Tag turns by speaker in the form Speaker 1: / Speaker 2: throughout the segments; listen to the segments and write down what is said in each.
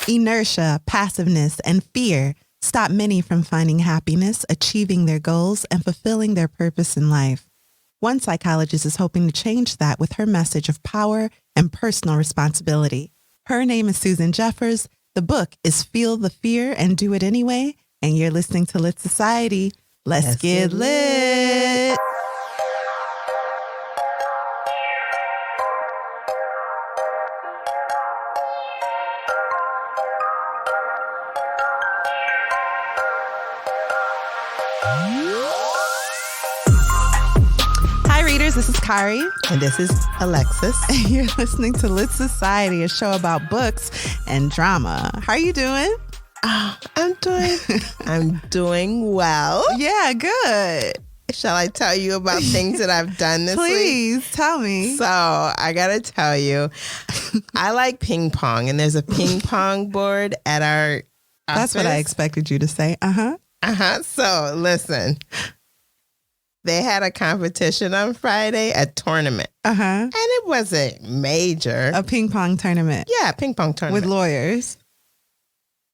Speaker 1: Inertia, passiveness, and fear stop many from finding happiness, achieving their goals, and fulfilling their purpose in life. One psychologist is hoping to change that with her message of power and personal responsibility. Her name is Susan Jeffers. The book is Feel the Fear and Do It Anyway. And you're listening to Lit Society. Let's get lit. Hi, readers. This is Kari.
Speaker 2: And this is Alexis.
Speaker 1: And you're listening to Lit Society, a show about books and drama. How are you doing?
Speaker 2: Oh, I'm doing well.
Speaker 1: Yeah, good.
Speaker 2: Shall I tell you about things that I've done this week?
Speaker 1: Please, tell me.
Speaker 2: So I got to tell you, I like ping pong, and there's a ping pong board at our office.
Speaker 1: That's what I expected you to say.
Speaker 2: So listen, they had a competition on Friday, a tournament. And it wasn't major.
Speaker 1: A ping pong tournament.
Speaker 2: Yeah, ping pong tournament.
Speaker 1: With lawyers.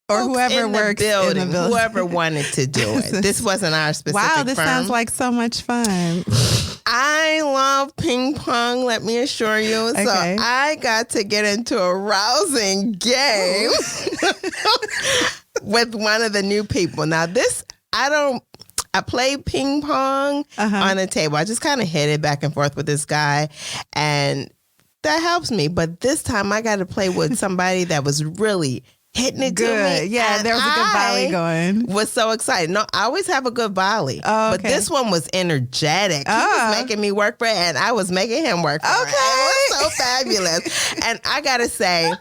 Speaker 1: Or
Speaker 2: Folks
Speaker 1: whoever works in the building.
Speaker 2: Whoever wanted to do it. This wasn't our specific
Speaker 1: Wow, this
Speaker 2: firm.
Speaker 1: sounds like so much fun.
Speaker 2: I love ping pong, let me assure you. Okay. So I got to get into a rousing game with one of the new people. Now I played ping pong on a table. I just kind of hit it back and forth with this guy, and that helps me. But this time I got to play with somebody that was really hitting it
Speaker 1: good.
Speaker 2: To me.
Speaker 1: Yeah, there was a good volley going.
Speaker 2: Was so excited. No, I always have a good volley.
Speaker 1: Oh, okay.
Speaker 2: But this one was energetic. He was making me work for it, and I was making him work for it. It was so fabulous. And I got to say,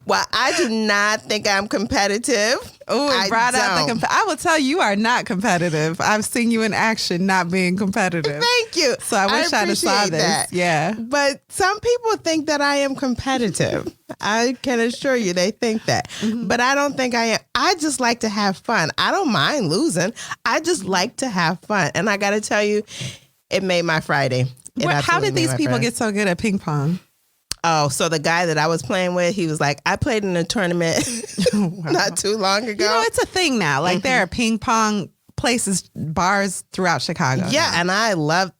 Speaker 2: while I do not think I'm competitive.
Speaker 1: Oh, it brought out the I will tell you are not competitive. I've seen you in action not being competitive.
Speaker 2: Thank you.
Speaker 1: So I wish I'd have saw this.
Speaker 2: That.
Speaker 1: Yeah.
Speaker 2: But some people think that I am competitive. I can assure you they think that. But I don't think I am. I just like to have fun. I don't mind losing. I just like to have fun. And I got to tell you, it made my Friday.
Speaker 1: How did these people get so good at ping pong?
Speaker 2: Oh, so the guy that I was playing with, he was like, I played in a tournament not too long ago.
Speaker 1: You know, it's a thing now. Like there are ping pong places, bars throughout Chicago.
Speaker 2: Yeah,
Speaker 1: now.
Speaker 2: and I love,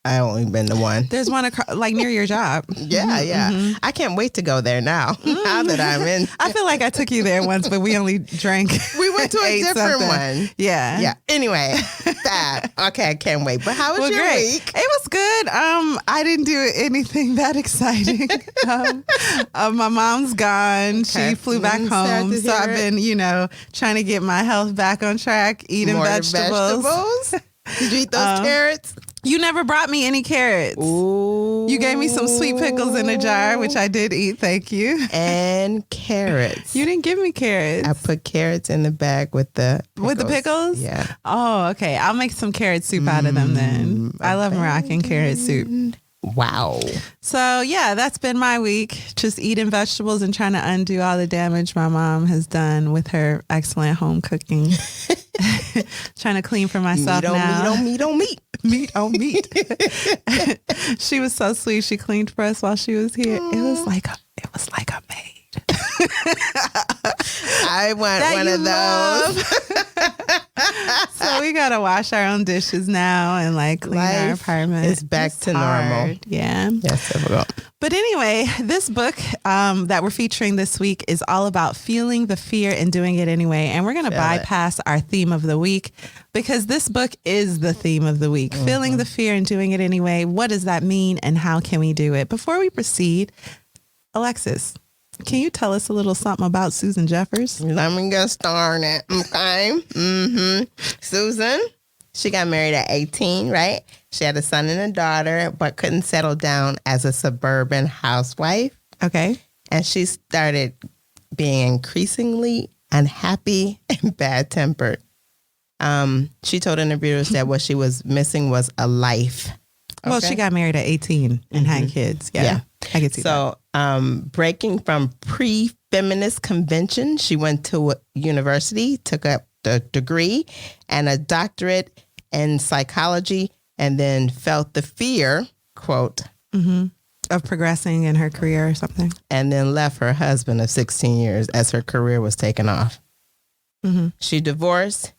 Speaker 2: I only been to one.
Speaker 1: There's one like near your job.
Speaker 2: Yeah. I can't wait to go there now. Now that I'm in.
Speaker 1: I feel like I took you there once, but we only drank.
Speaker 2: We went to a different one.
Speaker 1: Yeah.
Speaker 2: Yeah. Anyway, that. Okay, I can't wait. But how was your week?
Speaker 1: It was good. I didn't do anything that exciting. My mom's gone. Okay. She flew back home. So I've been, trying to get my health back on track, eating more vegetables.
Speaker 2: Did you eat those carrots?
Speaker 1: You never brought me any carrots.
Speaker 2: Ooh.
Speaker 1: You gave me some sweet pickles in a jar, which I did eat. Thank you.
Speaker 2: And carrots.
Speaker 1: You didn't give me carrots.
Speaker 2: I put carrots in the bag with the pickles.
Speaker 1: With the pickles?
Speaker 2: Yeah.
Speaker 1: Oh, okay. I'll make some carrot soup out of them then. I love Moroccan carrot soup.
Speaker 2: Wow.
Speaker 1: So, yeah, that's been my week. Just eating vegetables and trying to undo all the damage my mom has done with her excellent home cooking. Trying to clean for myself now.
Speaker 2: Meat on meat.
Speaker 1: Meat on meat. She was so sweet. She cleaned for us while she was here. It was like a maid.
Speaker 2: I want one of those.
Speaker 1: So we gotta wash our own dishes now and clean our apartment.
Speaker 2: It's back to normal.
Speaker 1: Yeah.
Speaker 2: Yes, difficult.
Speaker 1: But anyway, this book that we're featuring this week is all about feeling the fear and doing it anyway. And we're gonna bypass our theme of the week because this book is the theme of the week. Feeling the fear and doing it anyway. What does that mean and how can we do it? Before we proceed, Alexis, can you tell us a little something about Susan Jeffers?
Speaker 2: Let me get started. Okay. Susan, she got married at 18, right? She had a son and a daughter, but couldn't settle down as a suburban housewife.
Speaker 1: Okay.
Speaker 2: And she started being increasingly unhappy and bad-tempered. She told interviewers that what she was missing was a life. Okay?
Speaker 1: Well, she got married at 18 and had kids. Yeah. I can see that. So
Speaker 2: breaking from Pre-Feminist Conventions, she went to university, took up the degree and a doctorate in psychology, and then felt the fear, quote,
Speaker 1: Of progressing in her career or something.
Speaker 2: And then left her husband of 16 years as her career was taken off.
Speaker 1: Mm-hmm.
Speaker 2: She divorced,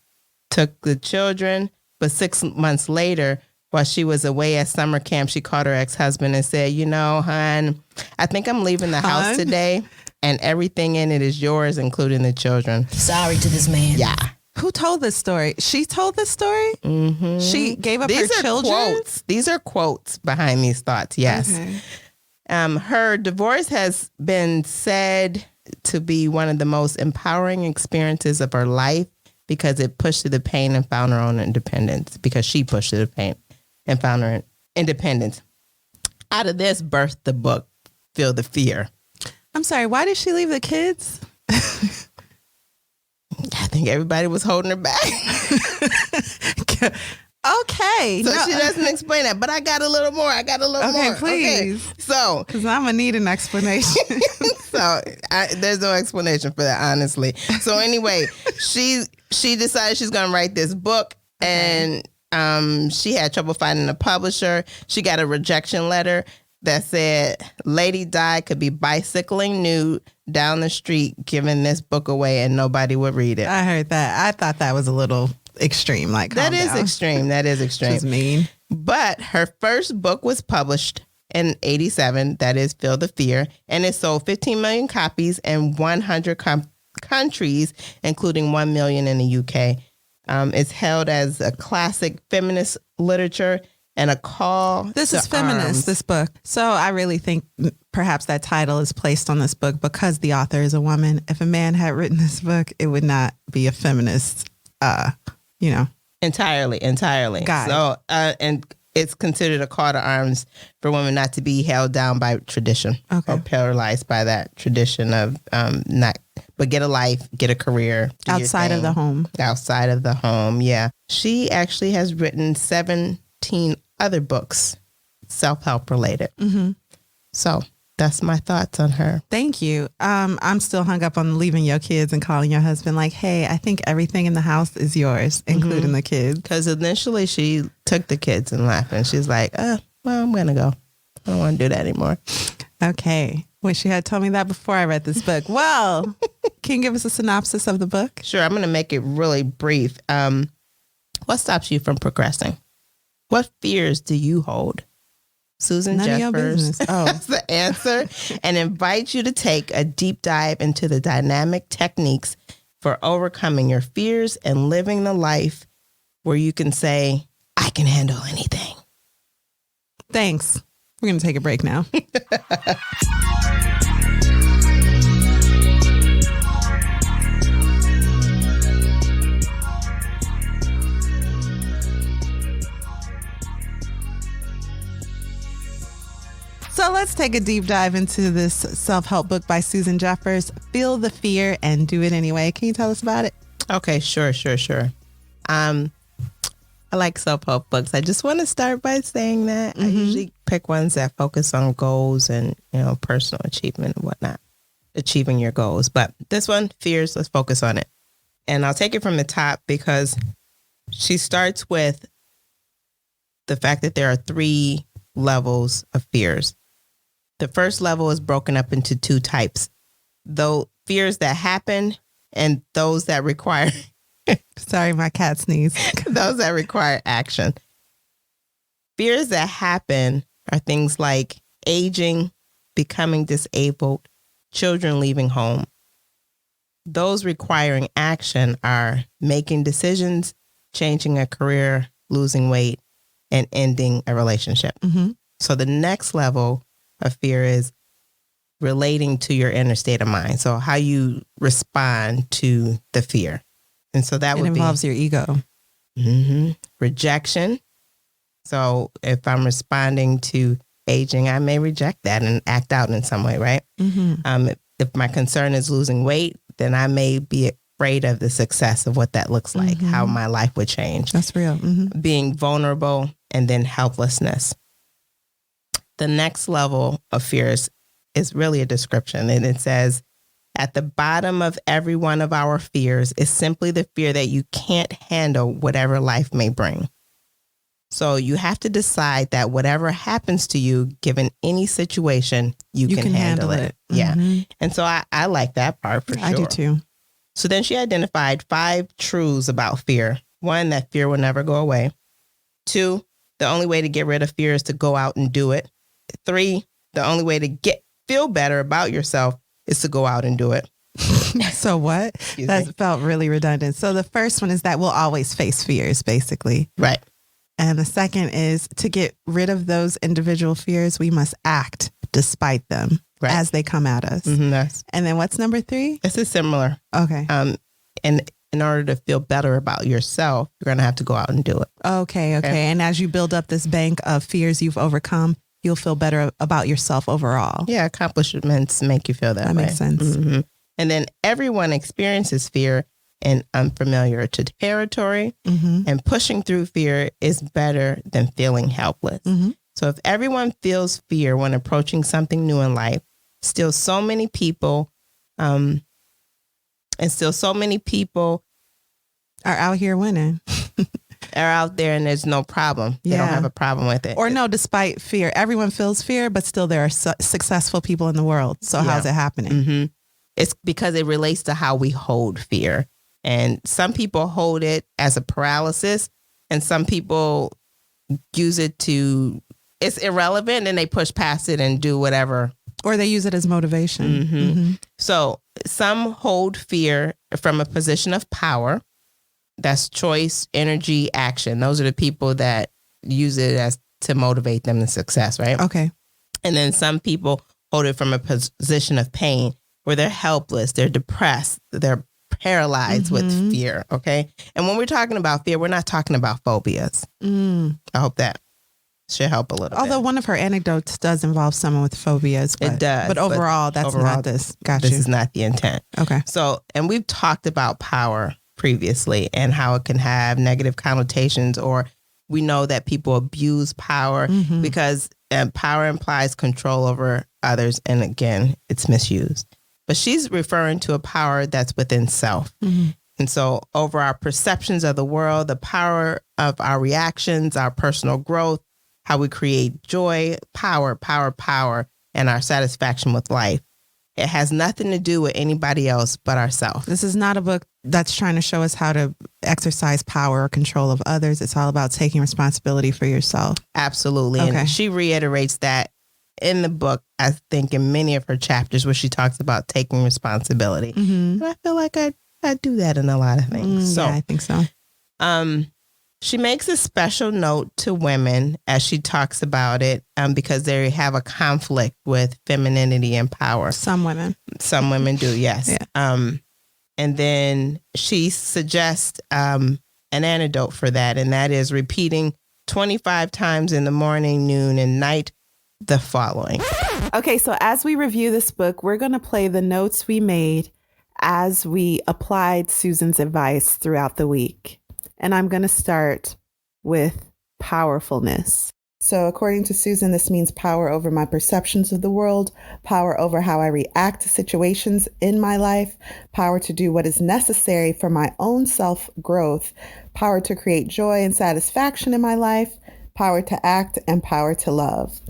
Speaker 2: took the children, but 6 months later, while she was away at summer camp, she called her ex-husband and said, you know, hon, I think I'm leaving the house today, and everything in it is yours, including the children.
Speaker 3: Sorry to this man.
Speaker 2: Yeah.
Speaker 1: Who told this story? She told this story?
Speaker 2: Mm-hmm.
Speaker 1: She gave up her children?
Speaker 2: Quotes. These are quotes behind these thoughts, yes. Okay. Her divorce has been said to be one of the most empowering experiences of her life because it pushed through the pain and found her own independence, because she pushed through the pain and found her independence. Out of this birthed the book, Feel the Fear.
Speaker 1: I'm sorry, why did she leave the kids?
Speaker 2: I think everybody was holding her back.
Speaker 1: Okay.
Speaker 2: So she doesn't explain that, but I got a little more. More.
Speaker 1: Okay, please.
Speaker 2: Okay. So,
Speaker 1: because I'm going to need an explanation.
Speaker 2: There's no explanation for that, honestly. So anyway, she decided she's going to write this book, and she had trouble finding a publisher. She got a rejection letter that said Lady Di could be bicycling nude down the street giving this book away and nobody would read it.
Speaker 1: I heard that. I thought that was a little extreme. Like,
Speaker 2: that is extreme. That is extreme.
Speaker 1: She's mean.
Speaker 2: But her first book was published in 1987. That is Feel the Fear. And it sold 15 million copies in 100 countries, including 1 million in the UK. It's held as a classic feminist literature and a call.
Speaker 1: This is feminist,
Speaker 2: arms.
Speaker 1: This book. So I really think perhaps that title is placed on this book because the author is a woman. If a man had written this book, it would not be a feminist,
Speaker 2: Entirely.
Speaker 1: Got
Speaker 2: so, and it's considered a call to arms for women not to be held down by tradition or paralyzed by that tradition of but get a life, get a career.
Speaker 1: Outside of the home.
Speaker 2: Outside of the home, yeah. She actually has written 17 other books, self-help related.
Speaker 1: Mm-hmm.
Speaker 2: So that's my thoughts on her.
Speaker 1: Thank you. I'm still hung up on leaving your kids and calling your husband like, hey, I think everything in the house is yours, including the kids.
Speaker 2: Because initially she took the kids and left, and she's like, well, I'm going to go. I don't want to do that anymore.
Speaker 1: Okay. Wish you had told me that before I read this book. Well, can you give us a synopsis of the book?
Speaker 2: Sure. I'm going to make it really brief. What stops you from progressing? What fears do you hold? Susan Jeffers has the answer and invites you to take a deep dive into the dynamic techniques for overcoming your fears and living the life where you can say, I can handle anything.
Speaker 1: Thanks. We're going to take a break now. So let's take a deep dive into this self-help book by Susan Jeffers, Feel the Fear and Do It Anyway. Can you tell us about it?
Speaker 2: Okay, sure. I like self-help books. I just want to start by saying that I usually pick ones that focus on goals and, personal achievement and whatnot, achieving your goals. But this one, fears, let's focus on it. And I'll take it from the top because she starts with the fact that there are 3 levels of fears. The first level is broken up into 2 types, though fears that happen and those that require.
Speaker 1: Sorry, my cat sneezed.
Speaker 2: Those that require action. Fears that happen are things like aging, becoming disabled, children leaving home. Those requiring action are making decisions, changing a career, losing weight, and ending a relationship.
Speaker 1: Mm-hmm.
Speaker 2: So the next level of fear is relating to your inner state of mind. So how you respond to the fear. And so that
Speaker 1: involves your ego.
Speaker 2: Rejection. So if I'm responding to aging, I may reject that and act out in some way, right?
Speaker 1: Mm-hmm.
Speaker 2: If my concern is losing weight, then I may be afraid of the success of what that looks like, how my life would change.
Speaker 1: That's real.
Speaker 2: Being vulnerable and then helplessness. The next level of fears is really a description. And it says, at the bottom of every one of our fears is simply the fear that you can't handle whatever life may bring. So you have to decide that whatever happens to you, given any situation, you can handle it. Yeah. And so I like that part for sure.
Speaker 1: I do too.
Speaker 2: So then she identified 5 truths about fear. 1, that fear will never go away. 2, the only way to get rid of fear is to go out and do it. 3, the only way to feel better about yourself is to go out and do it.
Speaker 1: So what? That felt really redundant. So the first one is that we'll always face fears, basically.
Speaker 2: Right.
Speaker 1: And the second is to get rid of those individual fears, we must act despite them as they come at us.
Speaker 2: Yes.
Speaker 1: And then what's number 3?
Speaker 2: This is similar.
Speaker 1: Okay.
Speaker 2: And in order to feel better about yourself, you're going to have to go out and do it.
Speaker 1: Okay. And as you build up this bank of fears you've overcome, you'll feel better about yourself overall.
Speaker 2: Yeah, accomplishments make you feel that way.
Speaker 1: That makes sense.
Speaker 2: And then everyone experiences fear in unfamiliar territory, and pushing through fear is better than feeling helpless. So if everyone feels fear when approaching something new in life, still so many people are
Speaker 1: out here winning.
Speaker 2: Are out there and there's no problem. They don't have a problem with it.
Speaker 1: Or no, despite fear. Everyone feels fear, but still there are successful people in the world. So how's it happening? It's
Speaker 2: because it relates to how we hold fear. And some people hold it as a paralysis, and some people use it it's irrelevant, and they push past it and do whatever.
Speaker 1: Or they use it as motivation.
Speaker 2: So some hold fear from a position of power. That's choice, energy, action. Those are the people that use it to motivate them to success, right?
Speaker 1: Okay.
Speaker 2: And then some people hold it from a position of pain, where they're helpless, they're depressed, they're paralyzed with fear. Okay. And when we're talking about fear, we're not talking about phobias. I hope that should help a little bit.
Speaker 1: Although one of her anecdotes does involve someone with phobias. It does. But overall, that's not this. Gotcha.
Speaker 2: This is not the intent.
Speaker 1: Okay.
Speaker 2: So, and we've talked about power previously and how it can have negative connotations, or we know that people abuse power because power implies control over others. And again, it's misused. But she's referring to a power that's within self. And so over our perceptions of the world, the power of our reactions, our personal growth, how we create joy, power, and our satisfaction with life. It has nothing to do with anybody else but ourselves.
Speaker 1: This is not a book that's trying to show us how to exercise power or control of others. It's all about taking responsibility for yourself.
Speaker 2: Absolutely. Okay. And she reiterates that in the book, I think in many of her chapters, where she talks about taking responsibility. And I feel like I do that in a lot of things.
Speaker 1: Yeah, I think so.
Speaker 2: She makes a special note to women as she talks about it, because they have a conflict with femininity and power.
Speaker 1: Some women
Speaker 2: do, yes.
Speaker 1: Yeah.
Speaker 2: And then she suggests an antidote for that, and that is repeating 25 times in the morning, noon, and night the following.
Speaker 1: Okay, so as we review this book, we're going to play the notes we made as we applied Susan's advice throughout the week. And I'm going to start with powerfulness. So according to Susan, this means power over my perceptions of the world, power over how I react to situations in my life, power to do what is necessary for my own self-growth, power to create joy and satisfaction in my life, power to act, and power to love.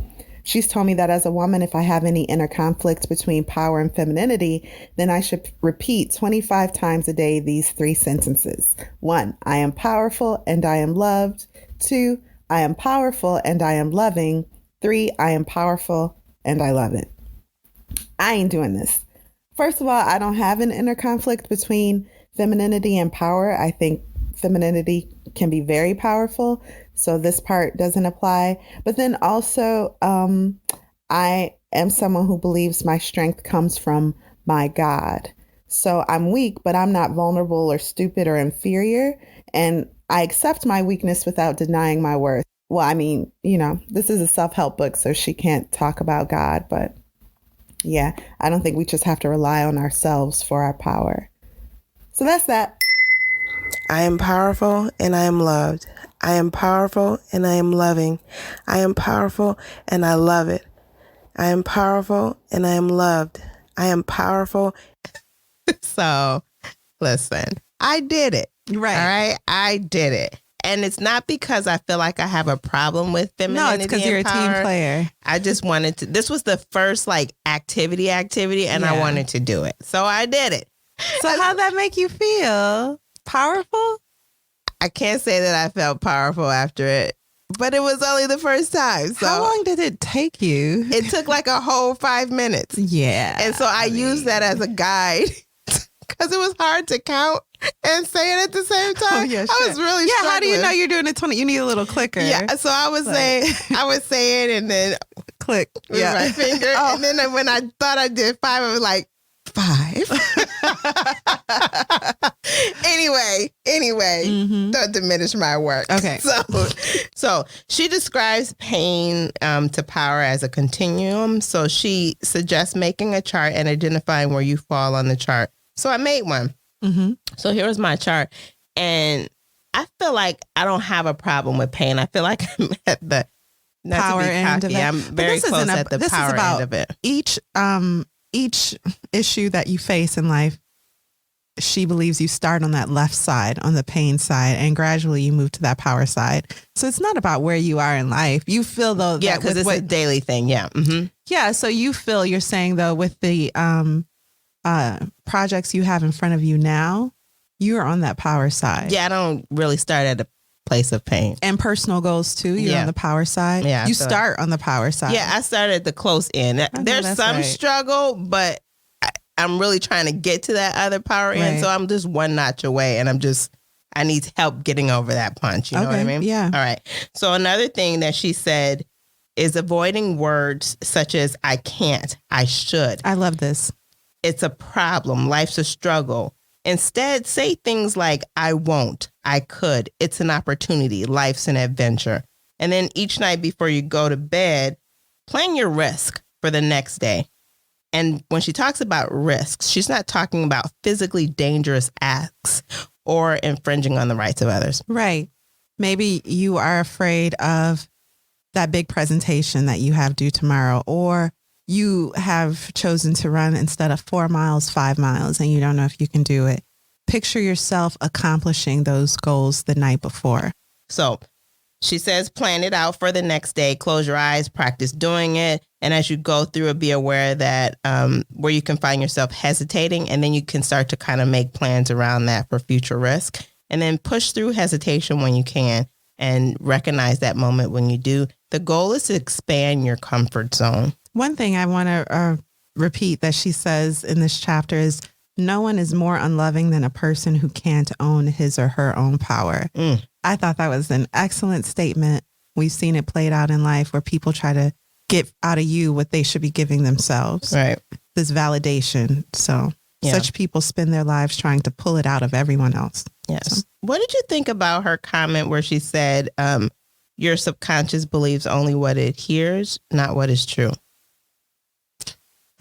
Speaker 1: She's told me that as a woman, if I have any inner conflict between power and femininity, then I should repeat 25 times a day these 3 sentences. 1, I am powerful and I am loved. 2, I am powerful and I am loving. 3, I am powerful and I love it. I ain't doing this. First of all, I don't have an inner conflict between femininity and power. I think femininity can be very powerful. So this part doesn't apply. But then also, I am someone who believes my strength comes from my God. So I'm weak, but I'm not vulnerable or stupid or inferior. And I accept my weakness without denying my worth. Well, I mean, this is a self-help book, so she can't talk about God. But yeah, I don't think we just have to rely on ourselves for our power. So that's that.
Speaker 2: I am powerful and I am loved. I am powerful and I am loving. I am powerful and I love it. I am powerful and I am loved. I am powerful. So, listen, I did it.
Speaker 1: Right.
Speaker 2: All right. I did it. And it's not because I feel like I have a problem with femininity.
Speaker 1: No, it's because you're a team player.
Speaker 2: I just wanted to. This was the first like activity, and I wanted to do it, so I did it.
Speaker 1: So how'd that make you feel? Powerful?
Speaker 2: I can't say that I felt powerful after it, but it was only the first time. So
Speaker 1: how long did it take you?
Speaker 2: It took like a whole 5 minutes.
Speaker 1: Yeah.
Speaker 2: And so I used that as a guide because it was hard to count and say it at the same time.
Speaker 1: Oh, yeah,
Speaker 2: I was really struggling.
Speaker 1: How do you know you're doing it 20? You need a little clicker.
Speaker 2: Yeah, so I was saying it and then
Speaker 1: click
Speaker 2: with my finger. And then when I thought I did 5, I was like, 5. Anyway, don't diminish my work.
Speaker 1: Okay.
Speaker 2: So she describes pain to power as a continuum. So she suggests making a chart and identifying where you fall on the chart. So I made one. So here's my chart. And I feel like I don't have a problem with pain. I feel like I'm at the
Speaker 1: power end of it.
Speaker 2: I'm very close at the power end of it.
Speaker 1: Each issue that you face in life, she believes you start on that left side, on the pain side, and gradually you move to that power side. So it's not about where you are in life. You feel though,
Speaker 2: yeah, because it's a daily thing. Yeah.
Speaker 1: Yeah. So you feel, you're saying though, with the projects you have in front of you now, you are on that power side.
Speaker 2: Yeah, I don't really start at a place of pain.
Speaker 1: And personal goals too. You're on the power side.
Speaker 2: Yeah,
Speaker 1: you start on the power side.
Speaker 2: Yeah, I started at the close end. There's some struggle, but I'm really trying to get to that other power end. So I'm just one notch away, and I need help getting over that punch. You know what I mean?
Speaker 1: Yeah.
Speaker 2: All right. So another thing that she said is avoiding words such as I can't, I should.
Speaker 1: I love this.
Speaker 2: It's a problem. Life's a struggle. Instead, say things like, I won't, I could, it's an opportunity, life's an adventure. And then each night before you go to bed, plan your risk for the next day. And when she talks about risks, she's not talking about physically dangerous acts or infringing on the rights of others.
Speaker 1: Right. Maybe you are afraid of that big presentation that you have due tomorrow, or you have chosen to run instead of 4 miles, 5 miles, and you don't know if you can do it. Picture yourself accomplishing those goals the night before.
Speaker 2: So she says, plan it out for the next day. Close your eyes, practice doing it. And as you go through it, be aware that where you can find yourself hesitating, and then you can start to kind of make plans around that for future risk. And then push through hesitation when you can and recognize that moment when you do. The goal is to expand your comfort zone.
Speaker 1: One thing I want to repeat that she says in this chapter is, no one is more unloving than a person who can't own his or her own power. I thought that was an excellent statement. We've seen it played out in life where people try to get out of you what they should be giving themselves.
Speaker 2: Right.
Speaker 1: This validation. So such people spend their lives trying to pull it out of everyone else.
Speaker 2: Yes.
Speaker 1: So.
Speaker 2: What did you think about her comment where she said, your subconscious believes only what it hears, not what is true?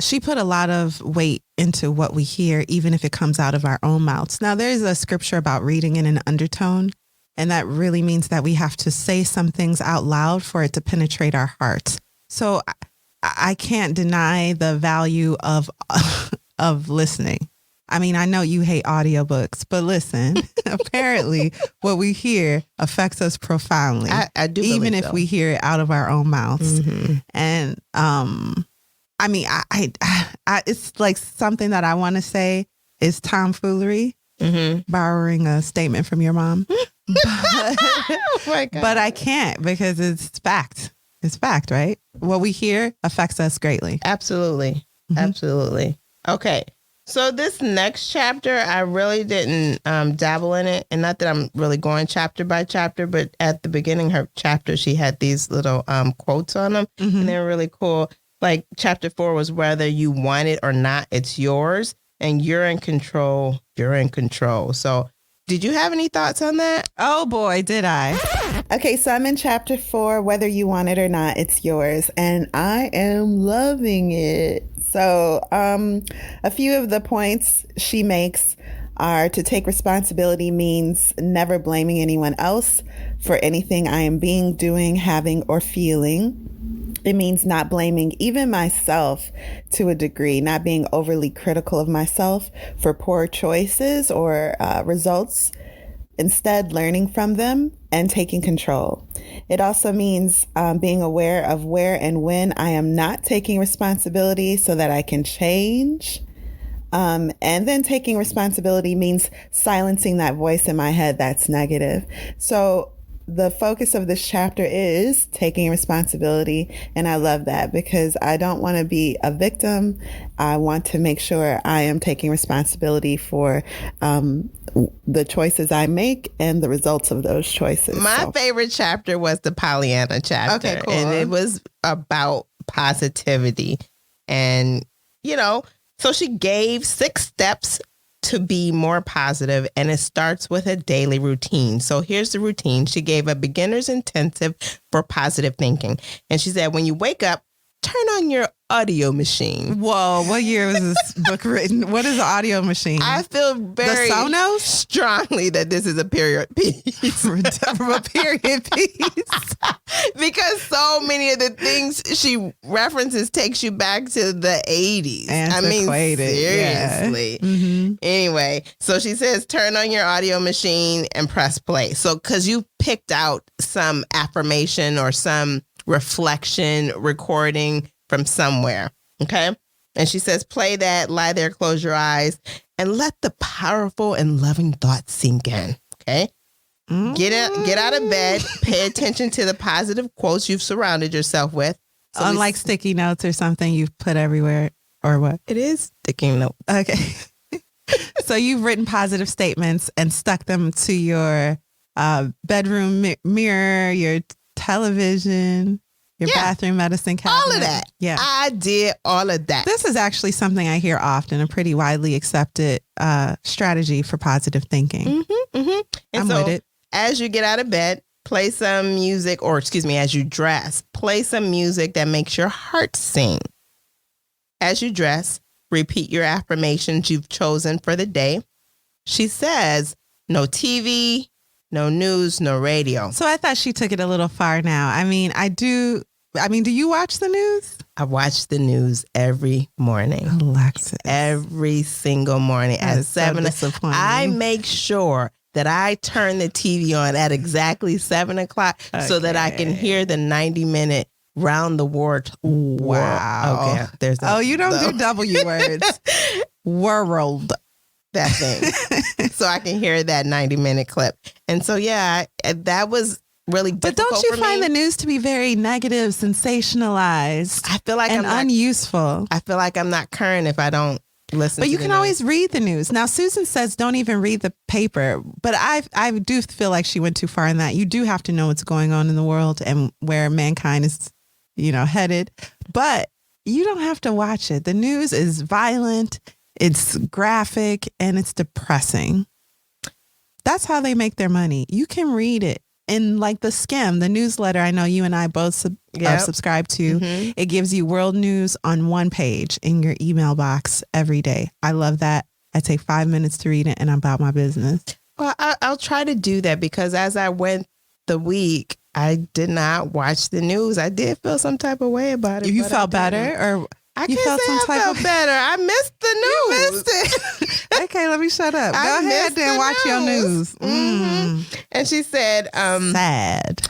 Speaker 1: She put a lot of weight into what we hear, even if it comes out of our own mouths. Now, there's a scripture about reading in an undertone, and that really means that we have to say some things out loud for it to penetrate our hearts. So I can't deny the value of listening. I mean, I know you hate audiobooks, but listen, apparently what we hear affects us profoundly.
Speaker 2: I do,
Speaker 1: even if we hear it out of our own mouths. And I mean, I it's like something that I want to say is tomfoolery, borrowing a statement from your mom. But I can't, because it's fact. It's fact, right? What we hear affects us greatly.
Speaker 2: Absolutely. Absolutely. Okay. So this next chapter, I really didn't dabble in it. And not that I'm really going chapter by chapter, but at the beginning of her chapter, she had these little quotes on them. And they're really cool. Like chapter 4 was, whether you want it or not, it's yours, and you're in control. You're in control. So did you have any thoughts on that?
Speaker 1: Oh boy, did I.
Speaker 3: Okay, so I'm in chapter 4, whether you want it or not, it's yours. And I am loving it. So a few of the points she makes are: to take responsibility means never blaming anyone else for anything I am being, doing, having, or feeling. It means not blaming even myself to a degree, not being overly critical of myself for poor choices or results. instead learning from them and taking control. It also means being aware of where and when I am not taking responsibility so that I can change. And then taking responsibility means silencing that voice in my head that's negative. So the focus of this chapter is taking responsibility. And I love that because I don't want to be a victim. I want to make sure I am taking responsibility for the choices I make and the results of those choices.
Speaker 2: My favorite chapter was the Pollyanna chapter.
Speaker 1: Okay, cool.
Speaker 2: And it was about positivity. And, so she gave 6 steps to be more positive, and it starts with a daily routine. So here's the routine. She gave a beginner's intensive for positive thinking. And she said, when you wake up, turn on your audio machine.
Speaker 1: Whoa, what year was this book written? What is an audio machine?
Speaker 2: I feel very strongly that this is a period piece.
Speaker 1: From a period piece.
Speaker 2: Because so many of the things she references takes you back to the 80s.
Speaker 1: Antiquated,
Speaker 2: seriously.
Speaker 1: Yeah. Mm-hmm.
Speaker 2: Anyway, so she says, turn on your audio machine and press play. So because you picked out some affirmation or some reflection recording from somewhere. Okay. And she says, play that, lie there, close your eyes, and let the powerful and loving thoughts sink in. Okay. Get out of bed. Pay attention to the positive quotes you've surrounded yourself with. So
Speaker 1: unlike sticky notes or something you've put everywhere, or what?
Speaker 2: It is sticky notes.
Speaker 1: Okay. So you've written positive statements and stuck them to your bedroom mirror, your television, your bathroom medicine cabinet.
Speaker 2: All of that.
Speaker 1: Yeah.
Speaker 2: I did all of that.
Speaker 1: This is actually something I hear often, a pretty widely accepted strategy for positive thinking.
Speaker 2: Mm-hmm, mm-hmm. And
Speaker 1: I'm
Speaker 2: so,
Speaker 1: with it.
Speaker 2: as you get out of bed, play some music, as you dress, play some music that makes your heart sing. As you dress, repeat your affirmations you've chosen for the day. She says, no TV, no news, no radio.
Speaker 1: So I thought she took it a little far now. Do you watch the news?
Speaker 2: I watch the news every morning.
Speaker 1: Alexis.
Speaker 2: Every single morning at 7. I make sure that I turn the TV on at exactly 7 o'clock so that I can hear the 90-minute round the world.
Speaker 1: Wow.
Speaker 2: Okay. There's
Speaker 1: you don't do W words. World.
Speaker 2: That thing. So I can hear that 90-minute clip. And so, that was really difficult.
Speaker 1: But don't you find
Speaker 2: me.
Speaker 1: the news to be very negative, sensationalized,
Speaker 2: I feel like
Speaker 1: unuseful?
Speaker 2: I feel like I'm not current if I don't listen.
Speaker 1: But you
Speaker 2: the
Speaker 1: can
Speaker 2: news.
Speaker 1: always read the news. Now, Susan says don't even read the paper, but I do feel like she went too far in that. You do have to know what's going on in the world and where mankind is, headed. But you don't have to watch it. The news is violent, it's graphic, and it's depressing. That's how they make their money. You can read it. In like the Skim, the newsletter I know you and I both subscribe to, It gives you world news on one page in your email box every day. I love that. I take 5 minutes to read it and I'm about my business.
Speaker 2: Well, I'll try to do that because as I went the week, I did not watch the news. I did feel some type of way about it.
Speaker 1: You felt better, or
Speaker 2: I can't say I felt better. I missed the news.
Speaker 1: You missed it. Okay, let me shut up. Go ahead and watch your news.
Speaker 2: And she said,
Speaker 1: sad.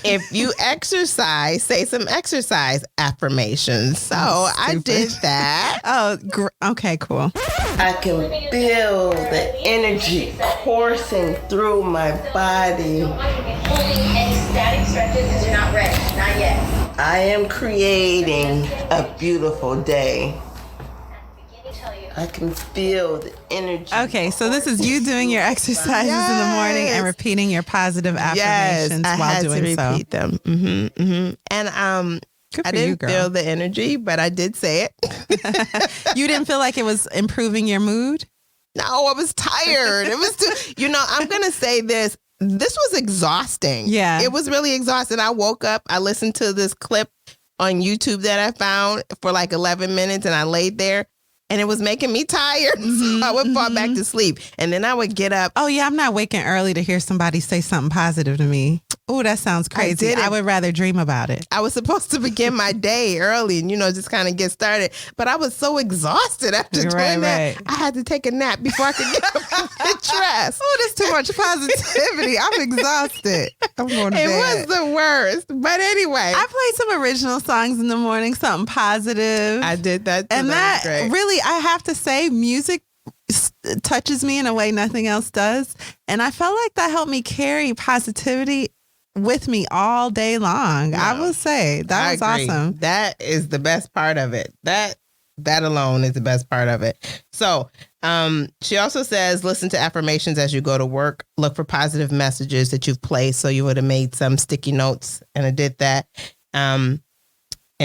Speaker 2: If you exercise, say some exercise affirmations. So I did that.
Speaker 1: Okay, cool.
Speaker 2: I can feel the energy coursing through my body.
Speaker 4: Ecstatic stretches is not ready, not yet.
Speaker 2: I am creating a beautiful day. I can feel the energy.
Speaker 1: Okay, so this is you doing your exercises in the morning and repeating your positive affirmations while doing so.
Speaker 2: I had to repeat them. And I didn't feel the energy, but I did say it.
Speaker 1: You didn't feel like it was improving your mood?
Speaker 2: No, I was tired. It was too, I'm going to say this. This was exhausting.
Speaker 1: Yeah.
Speaker 2: It was really exhausting. I woke up, I listened to this clip on YouTube that I found for like 11 minutes and I laid there. And it was making me tired. So I would fall back to sleep. And then I would get up.
Speaker 1: Oh, yeah. I'm not waking early to hear somebody say something positive to me. Oh, that sounds crazy. I would rather dream about it.
Speaker 2: I was supposed to begin my day early and, just kind of get started. But I was so exhausted after doing that. I had to take a nap before I could get up and get dressed.
Speaker 1: Oh, there's too much positivity. I'm exhausted. I'm going to bed.
Speaker 2: It was the worst. But anyway.
Speaker 1: I played some original songs in the morning, something positive.
Speaker 2: I did that too.
Speaker 1: And that
Speaker 2: was great.
Speaker 1: Really, I have to say, music touches me in a way nothing else does. And I felt like that helped me carry positivity with me all day long. No, I will say that was awesome.
Speaker 2: That is the best part of it. That alone is the best part of it. So she also says, listen to affirmations as you go to work. Look for positive messages that you've placed. So you would have made some sticky notes, and I did that. And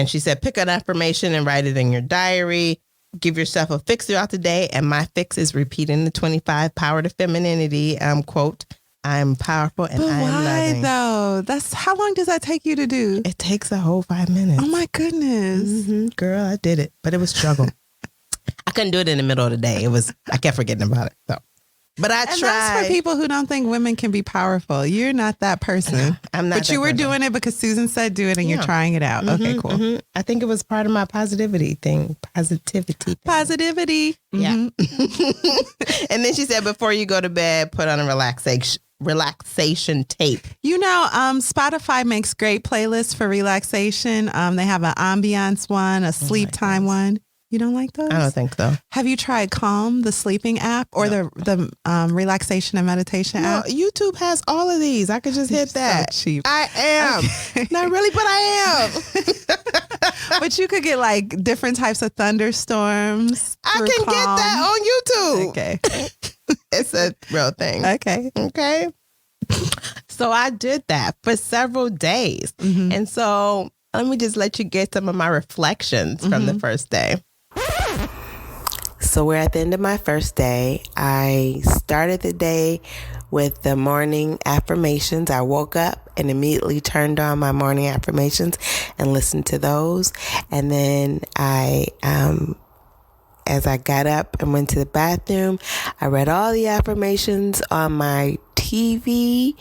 Speaker 2: she said, pick an affirmation and write it in your diary. Give yourself a fix throughout the day. And my fix is repeating the 25 Power to Femininity quote. I'm powerful and I am loving.
Speaker 1: Why though? How long does that take you to do?
Speaker 2: It takes a whole 5 minutes.
Speaker 1: Oh my goodness.
Speaker 2: Mm-hmm. Girl, I did it, but it was a struggle. I couldn't do it in the middle of the day. I kept forgetting about it. So, but I tried.
Speaker 1: That's for people who don't think women can be powerful. You're not that person.
Speaker 2: No, I'm not.
Speaker 1: But you were doing it because Susan said do it and you're trying it out. Mm-hmm, okay, cool. Mm-hmm.
Speaker 2: I think it was part of my positivity thing. Positivity. Yeah. Mm-hmm. And then she said, before you go to bed, put on a relaxation tape.
Speaker 1: Spotify makes great playlists for relaxation. They have an ambiance one, a sleep time one. You don't like those?
Speaker 2: I don't think so.
Speaker 1: Have you tried Calm, the sleeping app, or the relaxation and meditation app?
Speaker 2: YouTube has all of these. I could just hit that.
Speaker 1: So cheap.
Speaker 2: I am. Okay. Not really, but I am.
Speaker 1: But you could get like different types of thunderstorms.
Speaker 2: I can
Speaker 1: Calm.
Speaker 2: get that on YouTube.
Speaker 1: Okay.
Speaker 2: It's a real thing. Okay. So I did that for several days. Mm-hmm. And so let me just let you get some of my reflections from the first day. So we're at the end of my first day. I started the day with the morning affirmations. I woke up and immediately turned on my morning affirmations and listened to those. And then as I got up and went to the bathroom, I read all the affirmations on my TV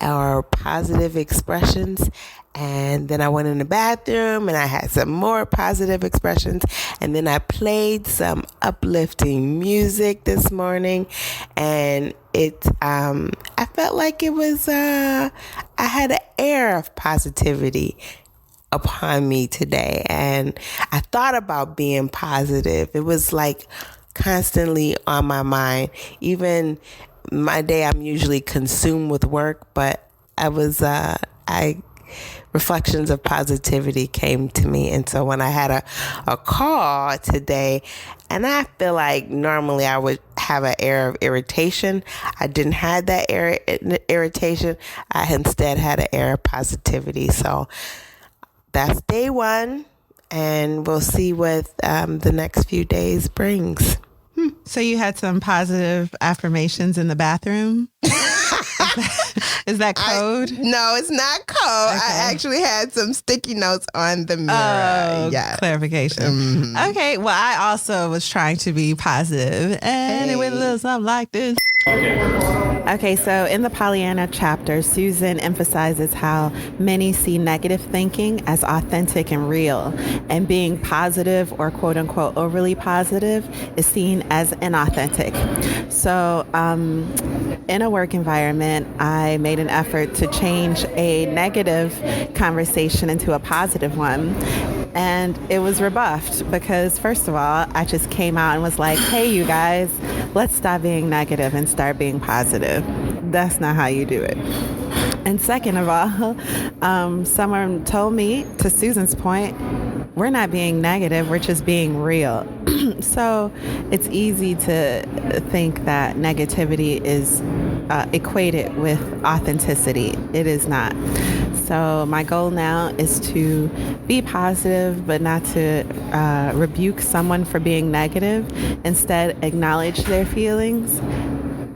Speaker 2: or positive expressions. And then I went in the bathroom and I had some more positive expressions. And then I played some uplifting music this morning. And I felt like it was, I had an air of positivity upon me today. And I thought about being positive. It was like constantly on my mind. Even my day, I'm usually consumed with work, but reflections of positivity came to me. And so when I had a call today, and I feel like normally I would have an air of irritation, I didn't have that irritation. I instead had an air of positivity. So that's day one, and we'll see what the next few days brings.
Speaker 1: So you had some positive affirmations in the bathroom? Is that code?
Speaker 2: No, it's not code. Okay. I actually had some sticky notes on the mirror.
Speaker 1: Oh, yeah. Clarification. Mm-hmm. Okay. Well, I also was trying to be positive, and it went a little something like this. Okay, so in the Pollyanna chapter, Susan emphasizes how many see negative thinking as authentic and real, and being positive or quote unquote overly positive is seen as inauthentic. So in a work environment, I made an effort to change a negative conversation into a positive one. And it was rebuffed because, first of all, I just came out and was like, hey, you guys, let's stop being negative and start being positive. That's not how you do it. And second of all, someone told me, to Susan's point, we're not being negative, we're just being real. So it's easy to think that negativity is equated with authenticity. It is not. So my goal now is to be positive, but not to rebuke someone for being negative. Instead, acknowledge their feelings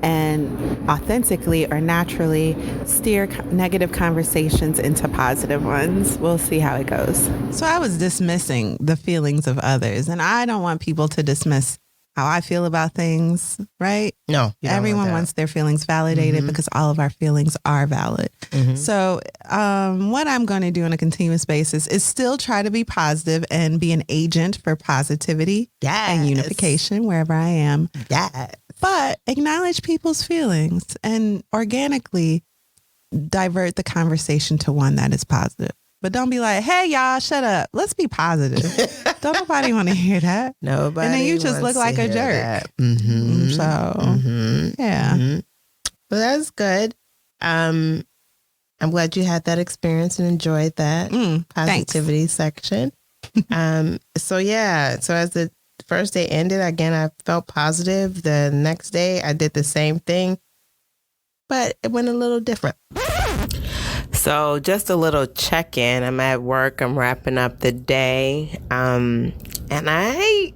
Speaker 1: and authentically or naturally steer negative conversations into positive ones. We'll see how it goes. So I was dismissing the feelings of others, and I don't want people to dismiss how I feel about things, right?
Speaker 2: No. you don't
Speaker 1: Everyone
Speaker 2: want that.
Speaker 1: wants their feelings validated because all of our feelings are valid. So what I'm going to do on a continuous basis is still try to be positive and be an agent for positivity and
Speaker 2: Yes.
Speaker 1: unification wherever I am.
Speaker 2: Yeah.
Speaker 1: But acknowledge people's feelings and organically divert the conversation to one that is positive. But don't be like, hey, y'all, shut up. Let's be positive. Don't nobody want to hear that.
Speaker 2: Nobody.
Speaker 1: And then you just look
Speaker 2: wants
Speaker 1: like
Speaker 2: to
Speaker 1: a
Speaker 2: hear
Speaker 1: jerk.
Speaker 2: that. Mm-hmm.
Speaker 1: So, yeah.
Speaker 2: Well, that's good. I'm glad you had that experience and enjoyed that positivity section. So as the first day ended, again, I felt positive. The next day, I did the same thing, but it went a little different. So just a little check-in. I'm at work. I'm wrapping up the day. And I...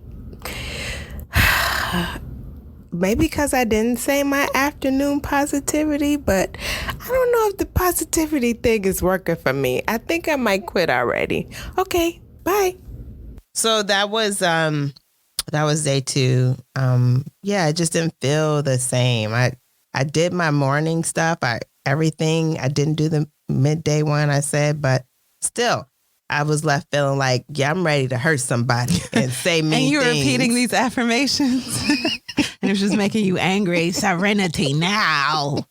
Speaker 2: Maybe because I didn't say my afternoon positivity, but I don't know if the positivity thing is working for me. I think I might quit already. Okay, bye. So that was day 2. I just didn't feel the same. I did my morning stuff. I didn't do the midday one I said, but still I was left feeling like, I'm ready to hurt somebody and say mean
Speaker 1: And you were
Speaker 2: things.
Speaker 1: repeating these affirmations. And it was just making you angry. Serenity now.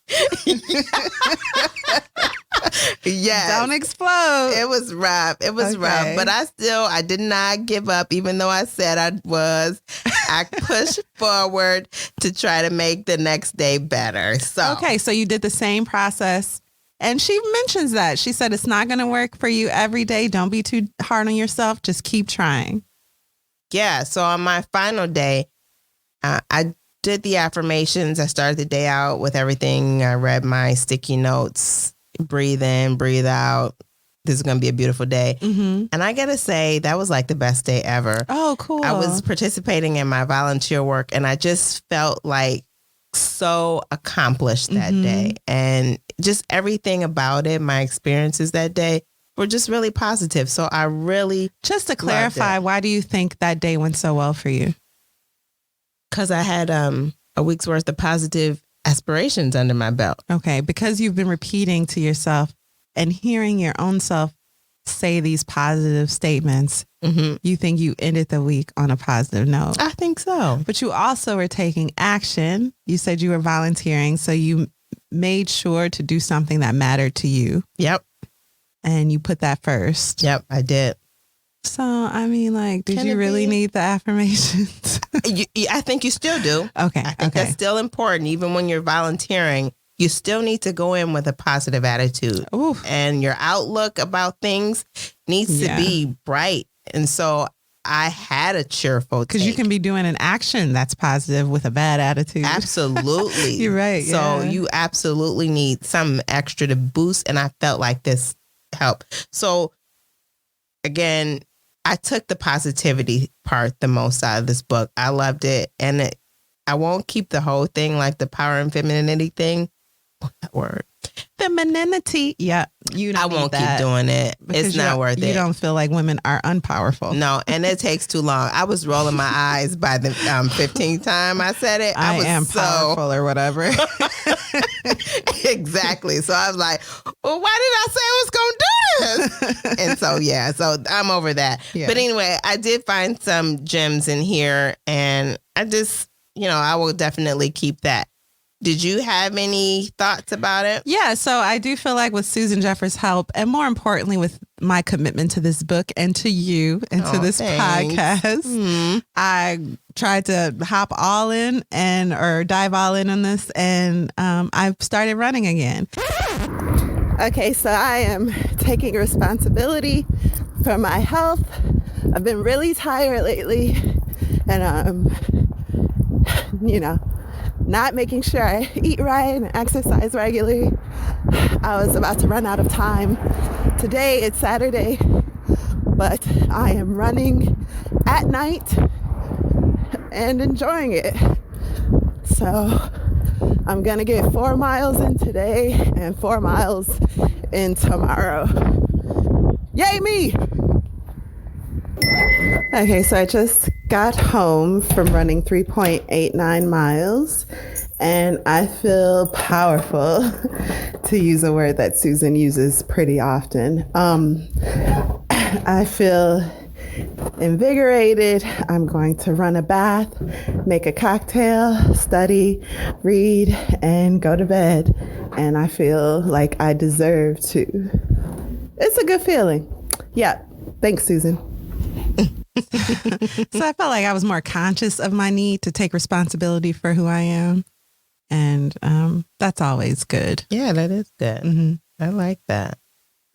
Speaker 2: Yes.
Speaker 1: Don't explode.
Speaker 2: It was rough. It was rough. But I did not give up, even though I said I was. I pushed forward to try to make the next day better. So
Speaker 1: so you did the same process. And she mentions that. She said it's not going to work for you every day. Don't be too hard on yourself. Just keep trying.
Speaker 2: Yeah. So on my final day, I did the affirmations. I started the day out with everything. I read my sticky notes, breathe in, breathe out. This is going to be a beautiful day. And I got to say, that was like the best day ever.
Speaker 1: Oh, cool.
Speaker 2: I was participating in my volunteer work and I just felt like so accomplished that day. And just everything about it, my experiences that day were just really positive. So I really...
Speaker 1: Just to clarify, why do you think that day went so well for you?
Speaker 2: Because I had a week's worth of positive aspirations under my belt.
Speaker 1: Okay, because you've been repeating to yourself and hearing your own self say these positive statements, you think you ended the week on a positive note.
Speaker 2: I think so.
Speaker 1: But you also were taking action. You said you were volunteering, so you made sure to do something that mattered to you.
Speaker 2: Yep.
Speaker 1: And you put that first.
Speaker 2: Yep, I did.
Speaker 1: So, I mean, like, did
Speaker 2: Can
Speaker 1: you
Speaker 2: it
Speaker 1: really
Speaker 2: be?
Speaker 1: need the affirmations?
Speaker 2: I think you still do.
Speaker 1: Okay.
Speaker 2: I think that's still important. Even when you're volunteering, you still need to go in with a positive attitude.
Speaker 1: Oof.
Speaker 2: And your outlook about things needs to be bright. And so I had a cheerful
Speaker 1: because you can be doing an action that's positive with a bad attitude.
Speaker 2: Absolutely.
Speaker 1: You're right.
Speaker 2: So
Speaker 1: yeah.
Speaker 2: you absolutely need some extra to boost. And I felt like this helped. So again, I took the positivity part the most out of this book. I loved it. And I won't keep the whole thing, like the power and femininity thing. That word.
Speaker 1: Femininity. Yeah.
Speaker 2: I won't keep doing it. It's not worth it.
Speaker 1: You don't feel like women are unpowerful.
Speaker 2: No, and it takes too long. I was rolling my eyes by the 15th time I said it.
Speaker 1: I
Speaker 2: was
Speaker 1: am powerful or whatever.
Speaker 2: Exactly. So I was like, well, why did I say I was going to do this? And so I'm over that. Yeah. But anyway, I did find some gems in here and I just, I will definitely keep that. Did you have any thoughts about it?
Speaker 1: Yeah, so I do feel like with Susan Jeffers' help, and more importantly, with my commitment to this book and to you and to this podcast, I tried to hop all in or dive all in on this, and I've started running again.
Speaker 3: Okay, so I am taking responsibility for my health. I've been really tired lately, and not making sure I eat right and exercise regularly. I was about to run out of time. Today it's Saturday, but I am running at night and enjoying it. So I'm gonna get 4 miles in today and 4 miles in tomorrow. Yay me! Okay, so I just got home from running 3.89 miles, and I feel powerful, to use a word that Susan uses pretty often. I feel invigorated. I'm going to run a bath, make a cocktail, study, read, and go to bed. And I feel like I deserve to. It's a good feeling. Yeah. Thanks, Susan.
Speaker 1: So I felt like I was more conscious of my need to take responsibility for who I am. And that's always good.
Speaker 2: Yeah, that is good.
Speaker 1: Mm-hmm.
Speaker 2: I like that.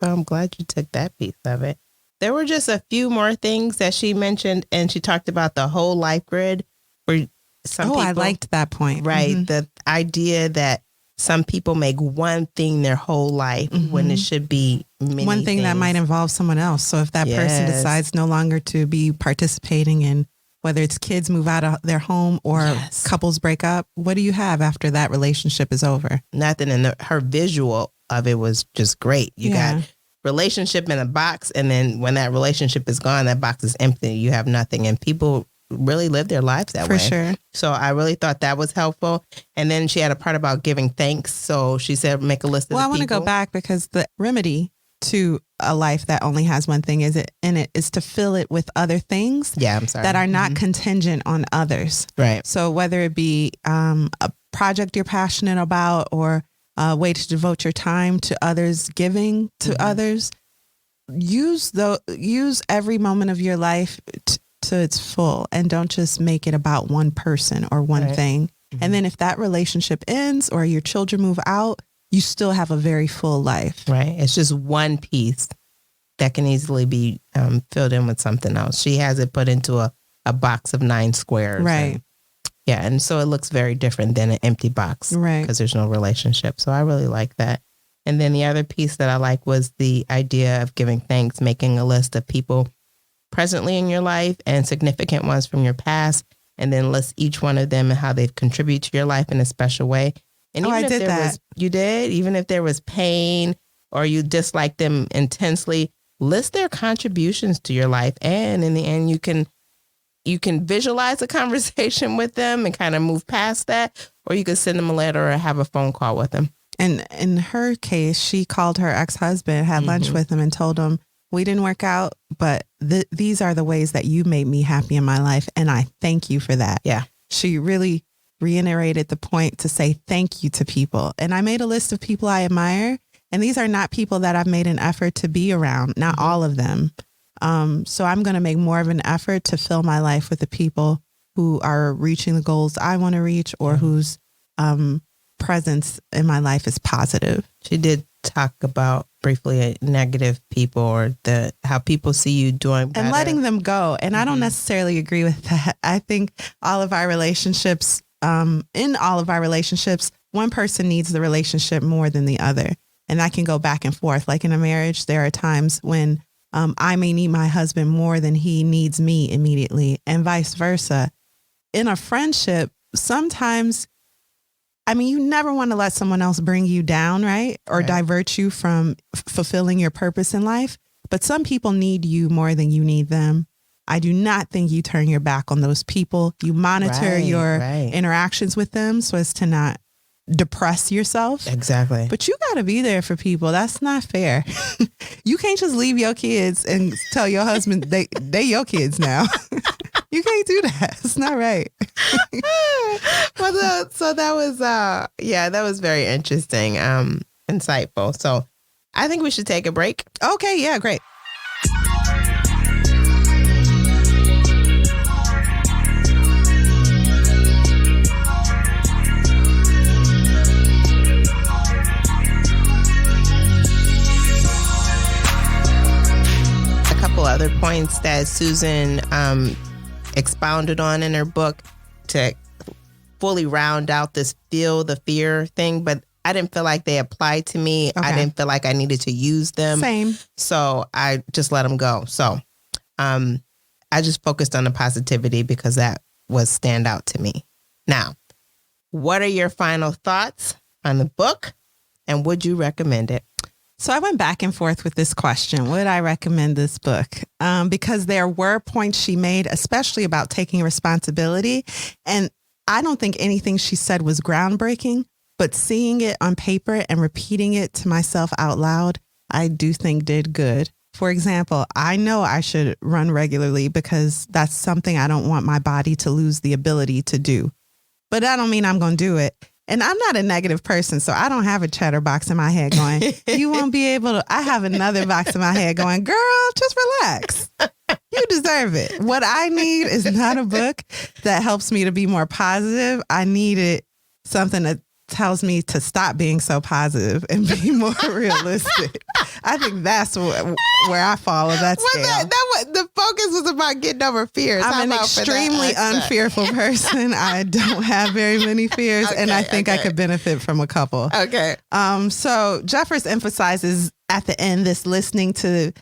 Speaker 2: So I'm glad you took that piece of it. There were just a few more things that she mentioned, and she talked about the whole life grid. For some people,
Speaker 1: I liked that point.
Speaker 2: Right.
Speaker 1: Mm-hmm.
Speaker 2: The idea that some people make one thing their whole life when it should be many
Speaker 1: one thing that
Speaker 2: things.
Speaker 1: might involve someone else. So if that person
Speaker 2: Yes.
Speaker 1: decides no longer to be participating in, whether it's kids move out of their home or
Speaker 2: Yes.
Speaker 1: couples break up, what do you have after that relationship is over?
Speaker 2: Nothing. And her visual of it was just great. You got relationship in a box, and then when that relationship is gone, that box is empty. You have nothing. And people really live their lives that way.
Speaker 1: For sure.
Speaker 2: So I really thought that was helpful. And then she had a part about giving thanks. So she said, make a list of
Speaker 1: Well, I
Speaker 2: the
Speaker 1: want to
Speaker 2: people.
Speaker 1: go back because the remedy to a life that only has one thing is to fill it with other things
Speaker 2: Yeah, I'm sorry.
Speaker 1: that are not contingent on others.
Speaker 2: Right.
Speaker 1: So whether it be a project you're passionate about or a way to devote your time to others, giving to others, use every moment of your life to its full, and don't just make it about one person or one thing. And then if that relationship ends or your children move out, you still have a very full life.
Speaker 2: Right. It's just one piece that can easily be filled in with something else. She has it put into a box of 9 squares.
Speaker 1: Right.
Speaker 2: And so it looks very different than an empty box.
Speaker 1: Right.
Speaker 2: Because there's no relationship. So I really like that. And then the other piece that I like was the idea of giving thanks, making a list of people presently in your life and significant ones from your past, and then list each one of them and how they've contributed to your life in a special way. And
Speaker 1: I
Speaker 2: if
Speaker 1: did
Speaker 2: there
Speaker 1: that.
Speaker 2: was, you did, even if there was pain or you disliked them intensely, list their contributions to your life. And in the end, you can visualize a conversation with them and kind of move past that, or you could send them a letter or have a phone call with them.
Speaker 1: And in her case, she called her ex-husband, had lunch with him, and told him, we didn't work out, but these are the ways that you made me happy in my life. And I thank you for that.
Speaker 2: Yeah.
Speaker 1: She really reiterated the point to say thank you to people. And I made a list of people I admire. And these are not people that I've made an effort to be around, not all of them. So I'm going to make more of an effort to fill my life with the people who are reaching the goals I want to reach, or whose presence in my life is positive.
Speaker 2: She did talk about briefly negative people, or how people see you doing better.
Speaker 1: And letting them go. And I don't necessarily agree with that. I think in all of our relationships, one person needs the relationship more than the other. And that can go back and forth. Like in a marriage, there are times when I may need my husband more than he needs me immediately, and vice versa. In a friendship, sometimes, you never want to let someone else bring you down, right? Or divert you from fulfilling your purpose in life. But some people need you more than you need them. I do not think you turn your back on those people. You monitor your interactions with them so as to not depress yourself.
Speaker 2: Exactly.
Speaker 1: But you got to be there for people. That's not fair. You can't just leave your kids and tell your husband they your kids now. You can't do that. It's not right.
Speaker 2: Well, so that was that was very interesting, insightful. So I think we should take a break.
Speaker 1: Okay, yeah, great.
Speaker 2: A couple other points that Susan expounded on in her book to fully round out this feel the fear thing, but I didn't feel like they applied to me.
Speaker 1: Okay.
Speaker 2: I didn't feel like I needed to use them.
Speaker 1: Same.
Speaker 2: So I just let them go. So I just focused on the positivity because that was stand out to me. Now, what are your final thoughts on the book, and would you recommend it?
Speaker 1: So I went back and forth with this question. Would I recommend this book? Because there were points she made, especially about taking responsibility. And I don't think anything she said was groundbreaking, but seeing it on paper and repeating it to myself out loud, I do think did good. For example, I know I should run regularly because that's something I don't want my body to lose the ability to do. But that don't mean I'm going to do it. And I'm not a negative person, so I don't have a cheddar box in my head going, you won't be able to. I have another box in my head going, girl, just relax. You deserve it. What I need is not a book that helps me to be more positive. I needed something that tells me to stop being so positive and be more realistic. I think that's where I fall on that scale.
Speaker 2: The focus was about getting over fears.
Speaker 1: I'm an extremely unfearful person. I don't have very many fears, and I think I could benefit from a couple.
Speaker 2: Okay.
Speaker 1: So Jeffers emphasizes at the end this listening to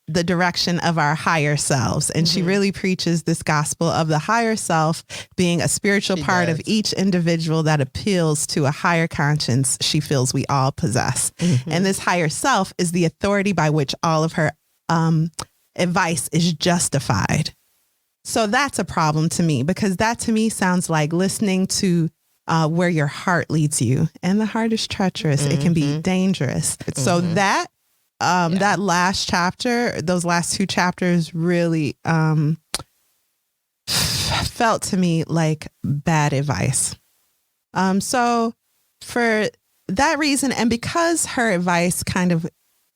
Speaker 1: the direction of our higher selves. And she really preaches this gospel of the higher self being a spiritual part of each individual that appeals to a higher conscience she feels we all possess. And this higher self is the authority by which all of her advice is justified. So that's a problem to me, because that to me sounds like listening to where your heart leads you. And the heart is treacherous. It can be dangerous. So that that last chapter, those last two chapters really felt to me like bad advice. So for that reason, and because her advice kind of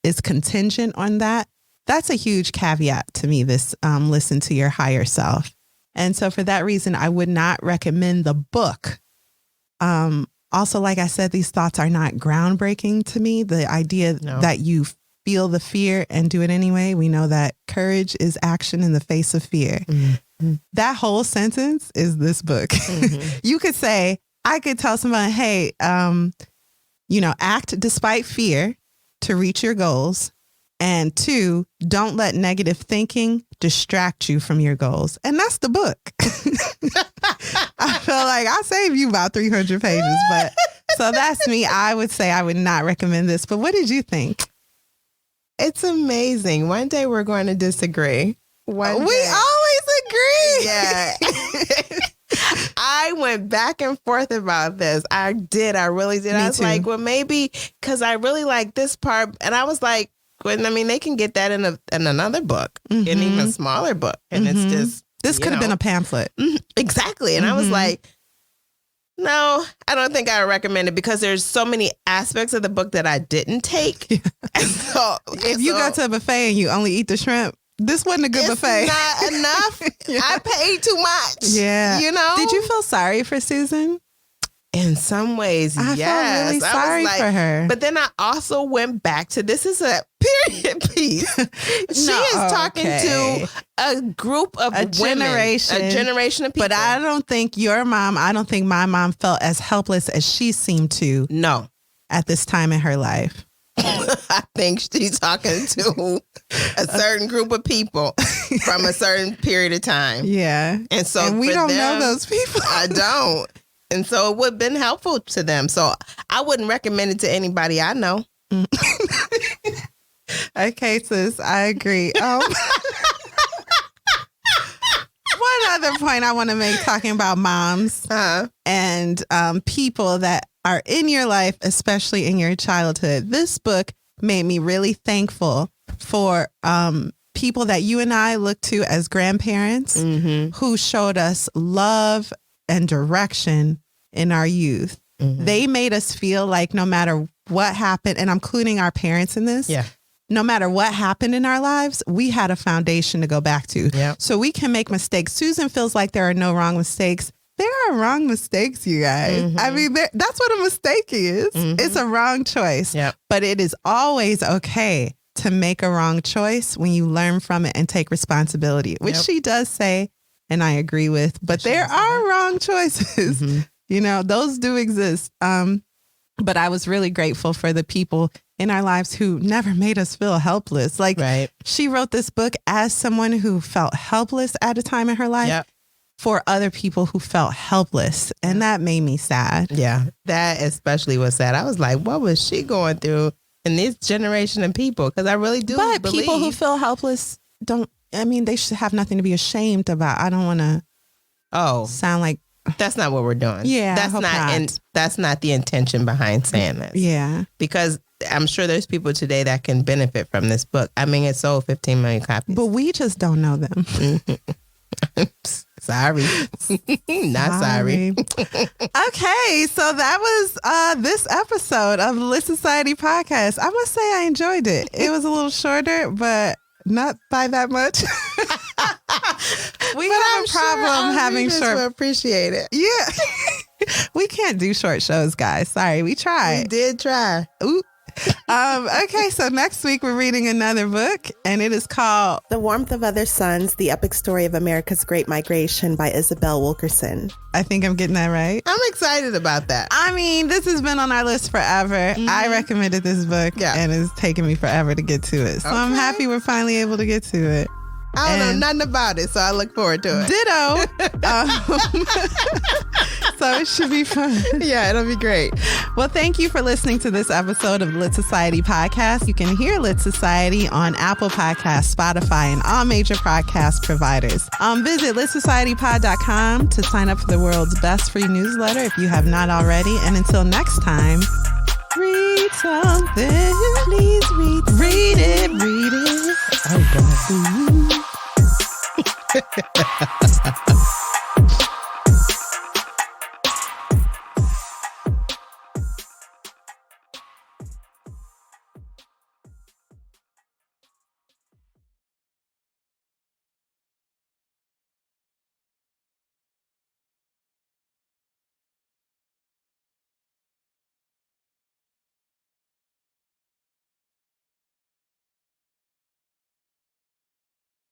Speaker 1: is contingent on that, that's a huge caveat to me, this listen to your higher self. And so for that reason, I would not recommend the book. Also, like I said, these thoughts are not groundbreaking to me. The idea that you feel the fear and do it anyway. We know that courage is action in the face of fear. That whole sentence is this book. You could say, I could tell someone, hey, act despite fear to reach your goals. And 2, don't let negative thinking distract you from your goals. And that's the book. I feel like I'll save you about 300 pages. But so that's me. I would say I would not recommend this. But what did you think?
Speaker 2: It's amazing. One day we're going to disagree. We
Speaker 1: always agree.
Speaker 2: Yeah. I went back and forth about this. I did. I really did. I was like, well, maybe because I really like this part. And I was like, well, I mean, they can get that in another book, an even smaller book. And it's just.
Speaker 1: This could have been a pamphlet.
Speaker 2: Exactly. And I was like, no, I don't think I would recommend it because there's so many aspects of the book that I didn't take. So
Speaker 1: if you go to a buffet and you only eat the shrimp, this wasn't a good buffet.
Speaker 2: Not enough. I paid too much.
Speaker 1: Yeah.
Speaker 2: Did
Speaker 1: you feel sorry for Susan?
Speaker 2: In some ways, yes.
Speaker 1: I felt really sorry for her.
Speaker 2: But then I also went back to, this is a period piece. She is talking to a group of women, a generation of people.
Speaker 1: But I don't think my mom felt as helpless as she seemed to.
Speaker 2: No.
Speaker 1: At this time in her life.
Speaker 2: I think she's talking to a certain group of people from a certain period of time.
Speaker 1: Yeah.
Speaker 2: And
Speaker 1: we don't know those people.
Speaker 2: I don't. And so it would have been helpful to them. So I wouldn't recommend it to anybody I know.
Speaker 1: Okay, sis, I agree. One other point I want to make, talking about moms and people that are in your life, especially in your childhood. This book made me really thankful for people that you and I look to as grandparents who showed us love and direction in our youth. They made us feel like no matter what happened, and I'm including our parents in this, no matter what happened in our lives, we had a foundation to go back to. So we can make mistakes. Susan feels like there are no wrong mistakes. There are wrong mistakes, you guys. I mean, that's what a mistake is. It's a wrong choice. But it is always okay to make a wrong choice when you learn from it and take responsibility, which she does say, and I agree with, but there are wrong choices. Those do exist. But I was really grateful for the people in our lives who never made us feel helpless. She wrote this book as someone who felt helpless at a time in her life for other people who felt helpless. And that made me sad.
Speaker 2: Yeah, that especially was sad. I was like, what was she going through in this generation of people, because I really do
Speaker 1: But
Speaker 2: believe
Speaker 1: people who feel helpless they should have nothing to be ashamed about. I don't want to sound like...
Speaker 2: That's not what we're doing.
Speaker 1: Yeah,
Speaker 2: that's not the intention behind saying this.
Speaker 1: Yeah.
Speaker 2: Because I'm sure there's people today that can benefit from this book. I mean, it sold 15 million copies.
Speaker 1: But we just don't know them.
Speaker 2: Sorry. Not sorry.
Speaker 1: Okay, so that was this episode of the Lit Society podcast. I must say I enjoyed it. It was a little shorter, but not by that much. We have a problem having short.
Speaker 2: Will appreciate it.
Speaker 1: Yeah. We can't do short shows, guys. Sorry, we tried.
Speaker 2: We did try.
Speaker 1: Ooh. Okay, so next week we're reading another book, and it is called
Speaker 3: The Warmth of Other Suns, The Epic Story of America's Great Migration by Isabel Wilkerson.
Speaker 1: I think I'm getting that right.
Speaker 2: I'm excited about that.
Speaker 1: I mean, this has been on our list forever. Mm-hmm. I recommended this book, and it's taken me forever to get to it. So I'm happy we're finally able to get to it.
Speaker 2: I don't know nothing about it, so I look forward to it.
Speaker 1: Ditto. So it should be fun.
Speaker 2: Yeah, it'll be great.
Speaker 1: Well, thank you for listening to this episode of Lit Society Podcast. You can hear Lit Society on Apple Podcasts, Spotify, and all major podcast providers. Visit litsocietypod.com to sign up for the world's best free newsletter if you have not already. And until next time, read something. Please read it. Oh, God.